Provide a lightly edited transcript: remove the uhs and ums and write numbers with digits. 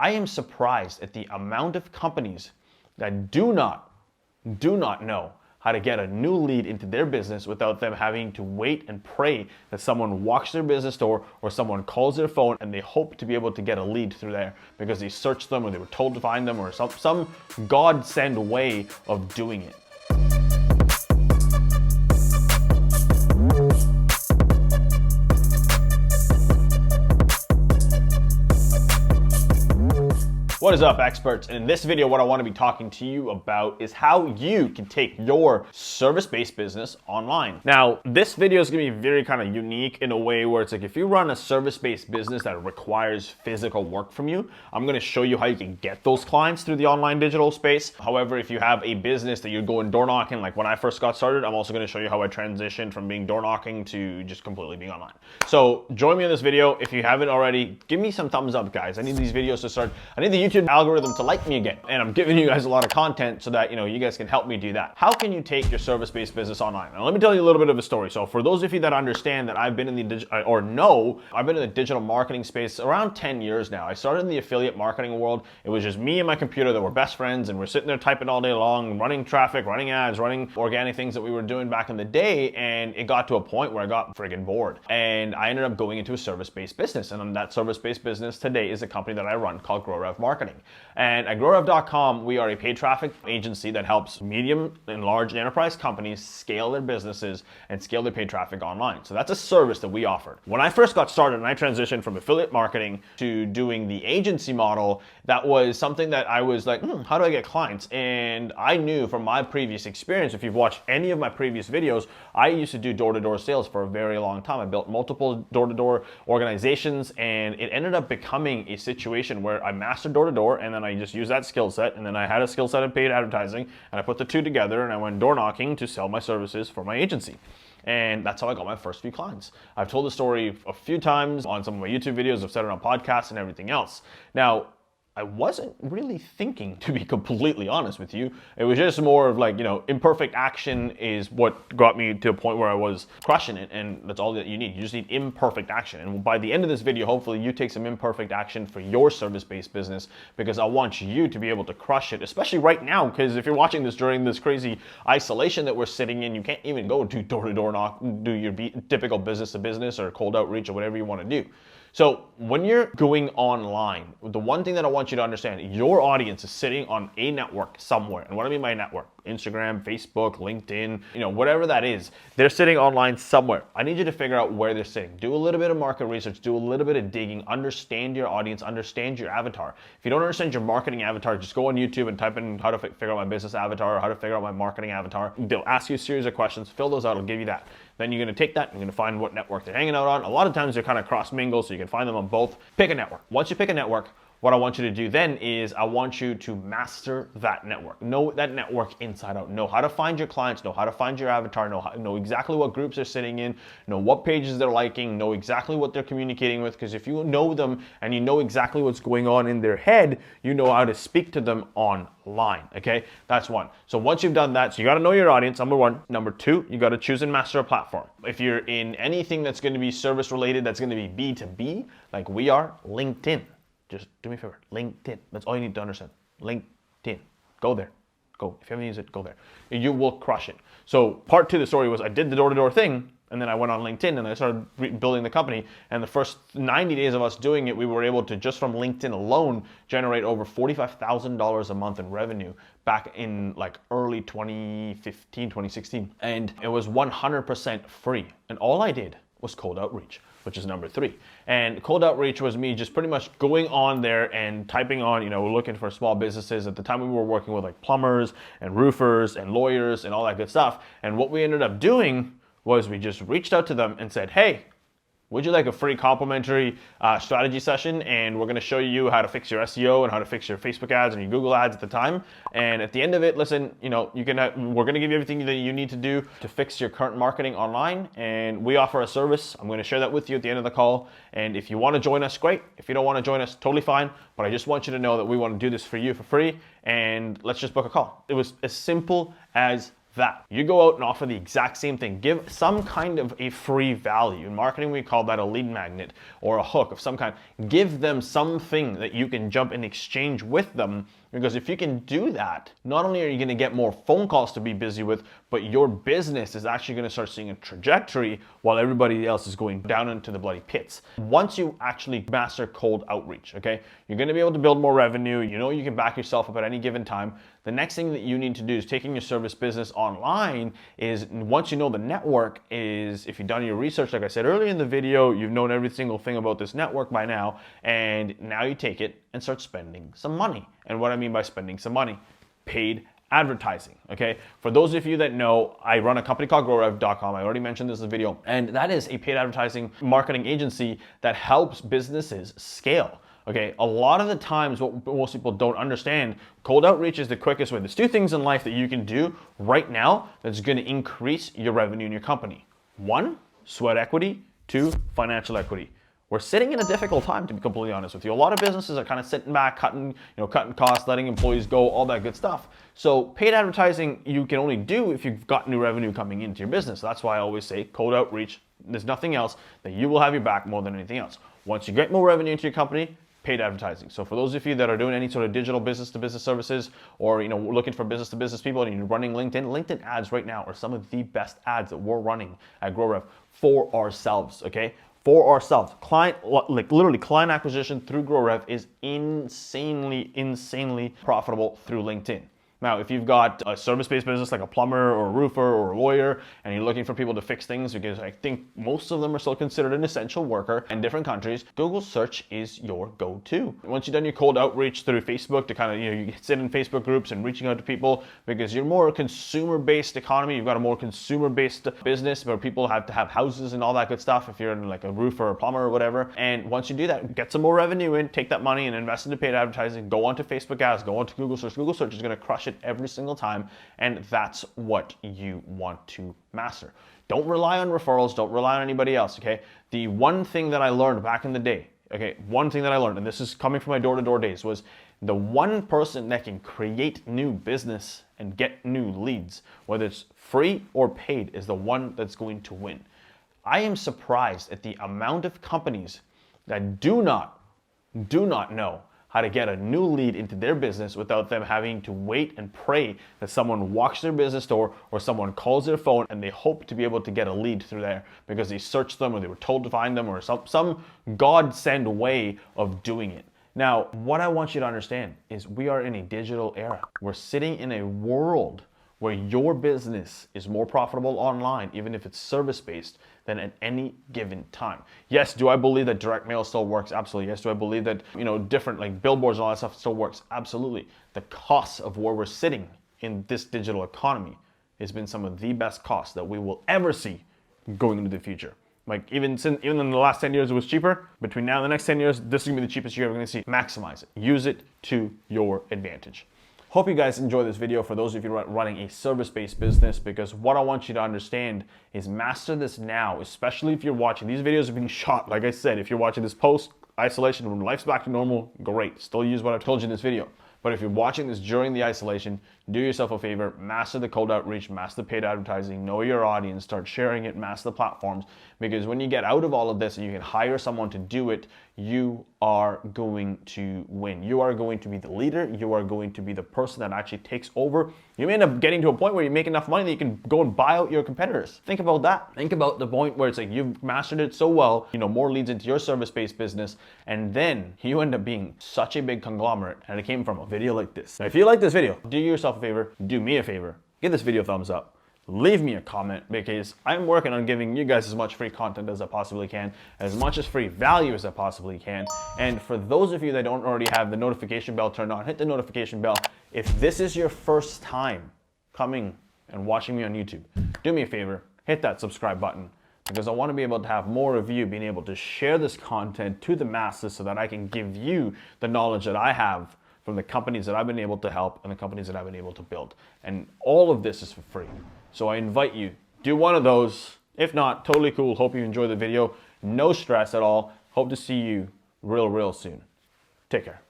I am surprised at the amount of companies that do not know how to get a new lead into their business without them having to wait and pray that someone walks their business door or someone calls their phone and they hope to be able to get a lead through there because they searched them or they were told to find them or some godsend way of doing it. What is up, experts? And in this video, what I want to be talking to you about is how you can take your service-based business online. Now, this video is going to be very kind of unique in a way where it's like if you run a service-based business that requires physical work from you, I'm going to show you how you can get those clients through the online digital space. However, if you have a business that you're going door knocking, like when I first got started, I'm also going to show you how I transitioned from being door knocking to just completely being online. So join me in this video. If you haven't already, give me some thumbs up, guys. I need these videos to start. I need the YouTube algorithm to like me again, and I'm giving you guys a lot of content so that you guys can help me do that. How can you take your service-based business online? Now let me tell you a little bit of a story. So for those of you that understand that I've been in the I've been in the digital marketing space around 10 years now. I started in the affiliate marketing world. It was just me and my computer that were best friends, and we're sitting there typing all day long, running traffic, running ads, running organic things that we were doing back in the day, and it got to a point where I got friggin' bored, and I ended up going into a service-based business. And that service-based business today is a company that I run called GrowRev Marketing. And at growrev.com, we are a paid traffic agency that helps medium and large enterprise companies scale their businesses and scale their paid traffic online. So that's a service that we offered. When I first got started and I transitioned from affiliate marketing to doing the agency model, that was something that I was like, how do I get clients? And I knew from my previous experience, if you've watched any of my previous videos, I used to do door-to-door sales for a very long time. I built multiple door-to-door organizations, and it ended up becoming a situation where I mastered door-to-door, and then I just used that skill set, and then I had a skill set in paid advertising, and I put the two together, and I went door knocking to sell my services for my agency. And that's how I got my first few clients. I've told the story a few times on some of my YouTube videos. I've said it on podcasts and everything else. Now, I wasn't really thinking, to be completely honest with you. It was just more of like, imperfect action is what got me to a point where I was crushing it, and that's all that you need. You just need imperfect action. And by the end of this video, hopefully you take some imperfect action for your service-based business, because I want you to be able to crush it, especially right now, because if you're watching this during this crazy isolation that we're sitting in, you can't even go do door-to-door knock, do your typical business-to-business or cold outreach or whatever you want to do. So when you're going online, the one thing that I want you to understand, your audience is sitting on a network somewhere. And what I mean by network, Instagram, Facebook, LinkedIn, whatever that is, they're sitting online somewhere. I need you to figure out where they're sitting. Do a little bit of market research, do a little bit of digging, understand your audience, understand your avatar. If you don't understand your marketing avatar, just go on YouTube and type in how to figure out my business avatar or how to figure out my marketing avatar. They'll ask you a series of questions, fill those out, it'll give you that. Then you're gonna take that, you're gonna find what network they're hanging out on. A lot of times they're kind of cross mingle, so you can find them on both. Pick a network. Once you pick a network, what I want you to do then is I want you to master that network. Know that network inside out. Know how to find your clients, know how to find your avatar, know exactly what groups they're sitting in, know what pages they're liking, know exactly what they're communicating with, because if you know them and you know exactly what's going on in their head, you know how to speak to them online, okay? That's one. So once you've done that, so you gotta know your audience, number one. Number two, you gotta choose and master a platform. If you're in anything that's gonna be service related, that's gonna be B2B, like we are, LinkedIn. Just do me a favor, LinkedIn. That's all you need to understand. LinkedIn. Go there. Go. If you haven't used it, go there. You will crush it. So part two of the story was I did the door-to-door thing, and then I went on LinkedIn and I started building the company. And the first 90 days of us doing it, we were able to, just from LinkedIn alone, generate over $45,000 a month in revenue back in like early 2015, 2016. And it was 100% free. And all I did was cold outreach, which is number three. And cold outreach was me just pretty much going on there and typing on, looking for small businesses. At the time we were working with like plumbers and roofers and lawyers and all that good stuff. And what we ended up doing was we just reached out to them and said, hey, would you like a free complimentary strategy session? And we're gonna show you how to fix your SEO and how to fix your Facebook ads and your Google ads at the time. And at the end of it, listen, we're gonna give you everything that you need to do to fix your current marketing online. And we offer a service. I'm gonna share that with you at the end of the call. And if you wanna join us, great. If you don't wanna join us, totally fine. But I just want you to know that we wanna do this for you for free. And let's just book a call. It was as simple as that. You go out and offer the exact same thing. Give some kind of a free value. In marketing, we call that a lead magnet or a hook of some kind. Give them something that you can jump in exchange with them, because if you can do that, not only are you going to get more phone calls to be busy with, but your business is actually going to start seeing a trajectory while everybody else is going down into the bloody pits. Once you actually master cold outreach, okay, you're going to be able to build more revenue. You know you can back yourself up at any given time. The next thing that you need to do is taking your service business online is, once you know the network is, if you've done your research, like I said earlier in the video, you've known every single thing about this network by now, and now you take it and start spending some money. And what I mean by spending some money, paid advertising, okay? For those of you that know, I run a company called GrowRev.com. I already mentioned this in the video, and that is a paid advertising marketing agency that helps businesses scale. Okay, a lot of the times what most people don't understand, cold outreach is the quickest way. There's two things in life that you can do right now that's going to increase your revenue in your company. One, sweat equity. Two, financial equity. We're sitting in a difficult time, to be completely honest with you. A lot of businesses are kind of sitting back, cutting costs, letting employees go, all that good stuff. So paid advertising you can only do if you've got new revenue coming into your business. That's why I always say cold outreach. There's nothing else that you will have your back more than anything else. Once you get more revenue into your company, paid advertising. So for those of you that are doing any sort of digital business-to-business services, or looking for business-to-business people and you're running LinkedIn ads right now are some of the best ads that we're running at GrowRev for ourselves, okay? For ourselves. Literally client acquisition through GrowRev is insanely profitable through LinkedIn. Now, if you've got a service-based business like a plumber or a roofer or a lawyer, and you're looking for people to fix things, because I think most of them are still considered an essential worker in different countries, Google search is your go-to. Once you've done your cold outreach through Facebook to kind of, you sit in Facebook groups and reaching out to people, because you're more a consumer-based economy, you've got a more consumer-based business where people have to have houses and all that good stuff if you're in like a roofer or a plumber or whatever. And once you do that, get some more revenue in, take that money and invest into paid advertising, go onto Facebook ads, go onto Google search. Google search is going to crush it every single time, and that's what you want to master. Don't rely on referrals, don't rely on anybody else, okay? The one thing that I learned back in the day, okay, one thing that I learned, and this is coming from my door-to-door days, was the one person that can create new business and get new leads, whether it's free or paid, is the one that's going to win. I am surprised at the amount of companies that do not know how to get a new lead into their business without them having to wait and pray that someone walks their business door or someone calls their phone and they hope to be able to get a lead through there because they searched them or they were told to find them or some godsend way of doing it. Now, what I want you to understand is we are in a digital era. We're sitting in a world where your business is more profitable online, even if it's service-based, than at any given time. Yes, do I believe that direct mail still works? Absolutely. Yes, do I believe that, different like billboards and all that stuff still works? Absolutely. The costs of where we're sitting in this digital economy has been some of the best costs that we will ever see going into the future. Like even in the last 10 years it was cheaper, between now and the next 10 years, this is gonna be the cheapest you're ever gonna see. Maximize it. Use it to your advantage. Hope you guys enjoy this video for those of you running a service-based business, because what I want you to understand is master this now, especially if you're watching. These videos are being shot, like I said, if you're watching this post-isolation, when life's back to normal, great. Still use what I've told you in this video. But if you're watching this during the isolation, do yourself a favor, master the cold outreach, master the paid advertising, know your audience, start sharing it, master the platforms, because when you get out of all of this and you can hire someone to do it, you are going to win. You are going to be the leader. You are going to be the person that actually takes over. You may end up getting to a point where you make enough money that you can go and buy out your competitors. Think about that. Think about the point where it's like you've mastered it so well, more leads into your service-based business, and then you end up being such a big conglomerate, and it came from a video like this. Now, if you like this video, do yourself a favor, do me a favor, give this video a thumbs up. Leave me a comment, because I'm working on giving you guys as much free content as I possibly can, as much as free value as I possibly can. And for those of you that don't already have the notification bell turned on, hit the notification bell. If this is your first time coming and watching me on YouTube, do me a favor, hit that subscribe button, because I want to be able to have more of you being able to share this content to the masses so that I can give you the knowledge that I have from the companies that I've been able to help and the companies that I've been able to build. And all of this is for free. So I invite you, do one of those. If not, totally cool. Hope you enjoy the video. No stress at all. Hope to see you real soon. Take care.